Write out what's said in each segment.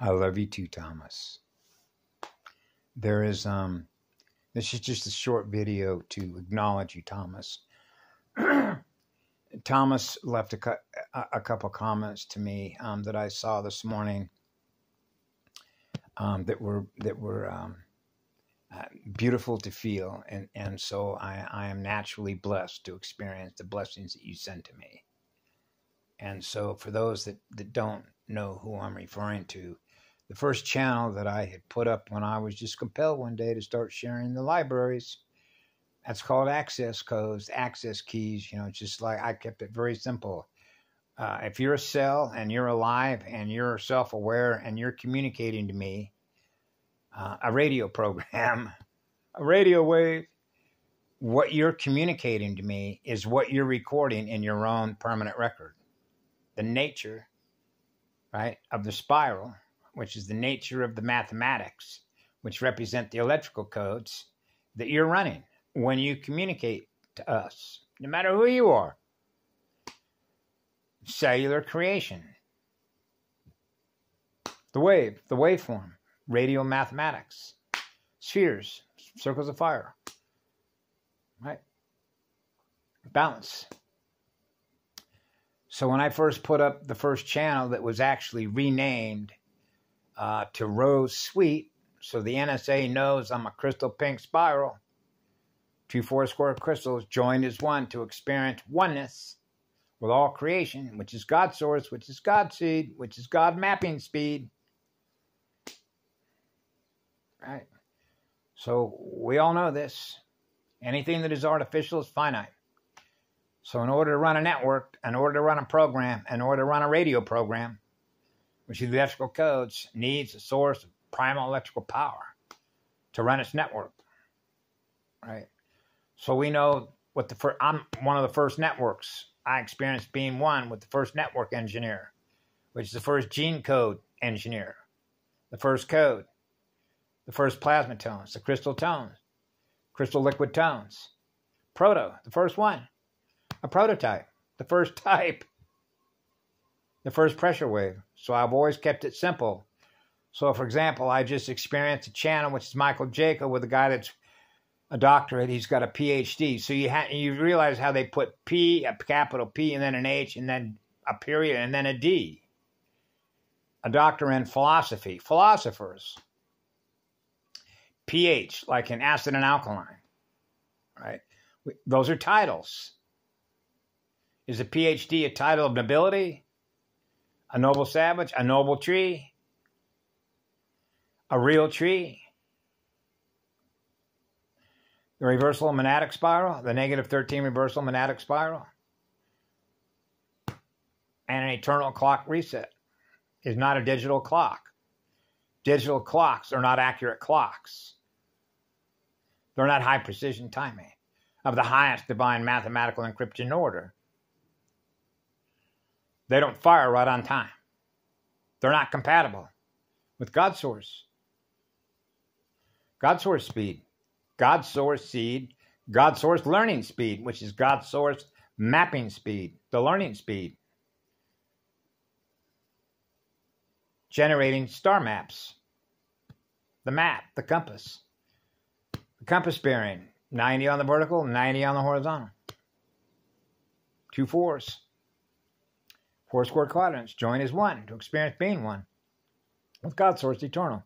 I love you too, Thomas. There is this is just a short video to acknowledge you, Thomas. Thomas left a couple comments to me that I saw this morning that were beautiful to feel, and so I am naturally blessed to experience the blessings that you send to me. And so for those that don't know who I'm referring to, the first channel that I had put up when I was just compelled one day to start sharing the libraries, that's called access codes, access keys. You know, it's just like I kept it very simple. If you're a cell and you're alive and you're self-aware and you're communicating to me, a radio program, a radio wave, what you're communicating to me is what you're recording in your own permanent record. The nature, right, of the spiral, which is the nature of the mathematics, which represent the electrical codes that you're running when you communicate to us, no matter who you are. Cellular creation, the wave, the waveform, radio mathematics, spheres, circles of fire, right? Balance. So when I first put up the first channel that was actually renamed to Rose Sweet, so the NSA knows I'm a crystal pink spiral, 2 4-square crystals joined as one to experience oneness with all creation, which is God source, which is God seed, which is God mapping speed. Right? So we all know this. Anything that is artificial is finite. So in order to run a network, in order to run a program, in order to run a radio program, which is the electrical codes, needs a source of primal electrical power to run its network. Right? So we know what I'm one of the first networks. I experienced being one with the first network engineer, which is the first gene code engineer, the first code, the first plasma tones, the crystal tones, crystal liquid tones, proto, the first one, a prototype, the first type, the first pressure wave. So I've always kept it simple. So for example, I just experienced a channel, which is Michael Jacob, with a guy that's a doctorate. He's got a PhD. So you realize how they put P, a capital P, and then an H, and then a period, and then a D. A doctor in philosophy. Philosophers. pH, like in acid and alkaline. Right? Those are titles. Is a PhD a title of nobility? A noble savage? A noble tree? A real tree? The reversal monadic spiral, the -13 reversal monadic spiral, and an eternal clock reset is not a digital clock. Digital clocks are not accurate clocks. They're not high precision timing of the highest divine mathematical encryption order. They don't fire right on time. They're not compatible with God source. God source speed. God source seed, God source learning speed, which is God source mapping speed, the learning speed. Generating star maps, the map, the compass bearing, 90 on the vertical, 90 on the horizontal. 2 4s, 4 square quadrants, join as one to experience being one with God source eternal.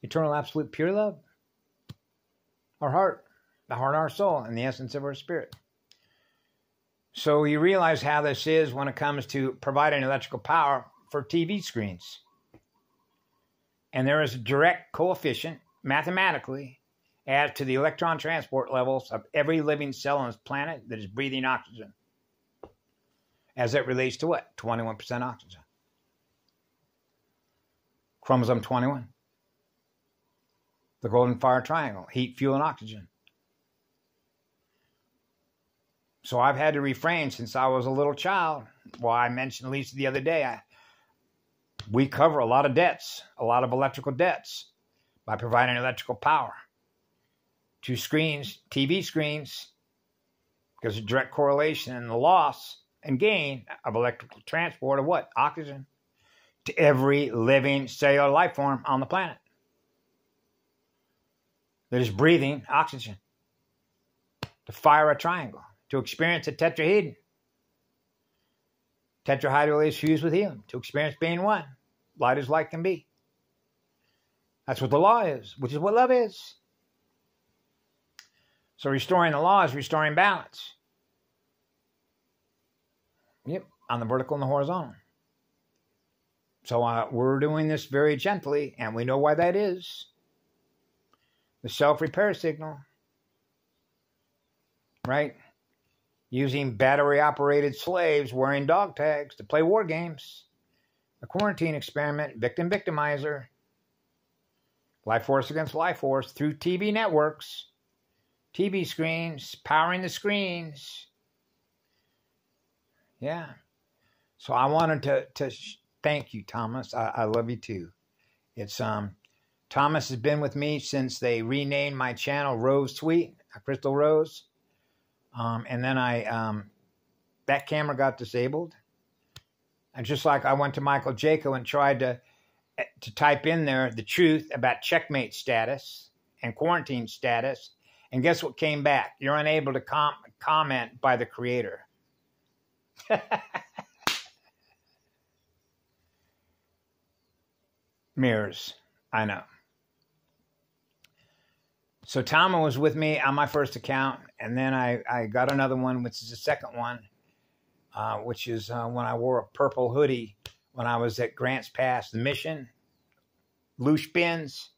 Eternal absolute pure love. Our heart, the heart of our soul, and the essence of our spirit. So you realize how this is when it comes to providing electrical power for TV screens. And there is a direct coefficient, mathematically, as to the electron transport levels of every living cell on this planet that is breathing oxygen. As it relates to what? 21% oxygen. Chromosome 21. The golden fire triangle, heat, fuel, and oxygen. So I've had to refrain since I was a little child. Well, I mentioned Lisa the other day, we cover a lot of debts, a lot of electrical debts, by providing electrical power to screens, TV screens, because of direct correlation in the loss and gain of electrical transport of what? Oxygen. to every living cellular life form on the planet that is breathing oxygen, to fire a triangle, to experience a tetrahedron. Tetrahydrolase fused with helium, to experience being one. Light as light can be. That's what the law is, which is what love is. So restoring the law is restoring balance. Yep, on the vertical and the horizontal. So we're doing this very gently, and we know why that is. The self-repair signal, right? Using battery-operated slaves wearing dog tags to play war games. The quarantine experiment, victim-victimizer. Life force against life force through TV networks, TV screens, powering the screens. Yeah. So I wanted to thank you, Thomas. I love you too. It's Thomas has been with me since they renamed my channel Rose Sweet, Crystal Rose. And then that camera got disabled. And just like I went to Michael Jaco and tried to type in there the truth about checkmate status and quarantine status, and guess what came back? You're unable to comment by the creator. Mirrors, I know. So Tama was with me on my first account, and then I got another one, which is the second one, which is when I wore a purple hoodie when I was at Grants Pass, the mission, loosh pins.